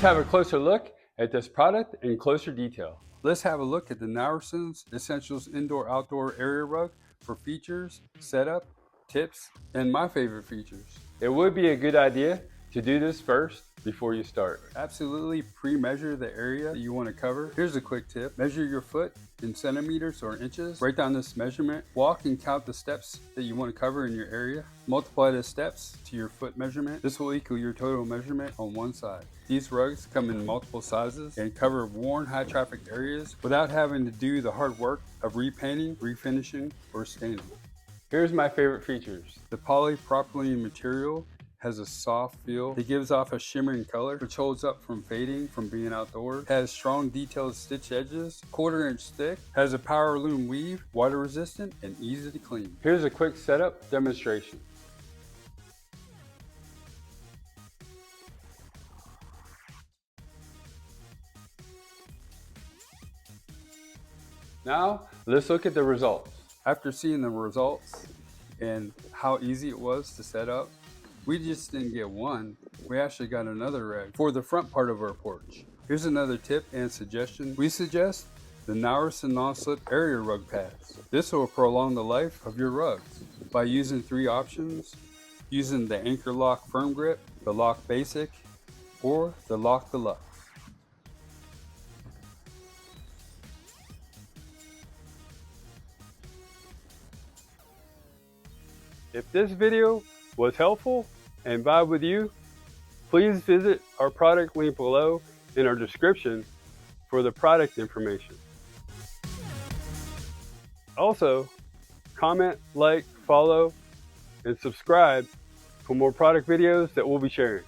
have a closer look at this product in closer detail. Let's have a look at the Nourison's Essentials Indoor-Outdoor Area Rug for features, setup, tips, and my favorite features. It would be a good idea to do this first before you start. Absolutely pre-measure the area that you want to cover. Here's a quick tip. Measure your foot in centimeters or inches. Write down this measurement. Walk and count the steps that you want to cover in your area. Multiply the steps to your foot measurement. This will equal your total measurement on one side. These rugs come in multiple sizes and cover worn high traffic areas without having to do the hard work of repainting, refinishing, or staining. Here's my favorite features. The polypropylene material has a soft feel. It gives off a shimmering color, which holds up from fading from being outdoors. Has strong detailed stitch edges, 1/4 inch thick, has a power loom weave, water resistant, and easy to clean. Here's a quick setup demonstration. Now, let's look at the results. After seeing the results and how easy it was to set up, we just didn't get one, we actually got another rug for the front part of our porch. Here's another tip and suggestion. We suggest the Nourison non-slip area rug pads. This will prolong the life of your rugs by using 3 options: using the Anchor Lock Firm Grip, the Lock Basic, or the Lock Deluxe. If this video was helpful and vibe with you, please visit our product link below in our description for the product information. Also, comment, like, follow, and subscribe for more product videos that we'll be sharing.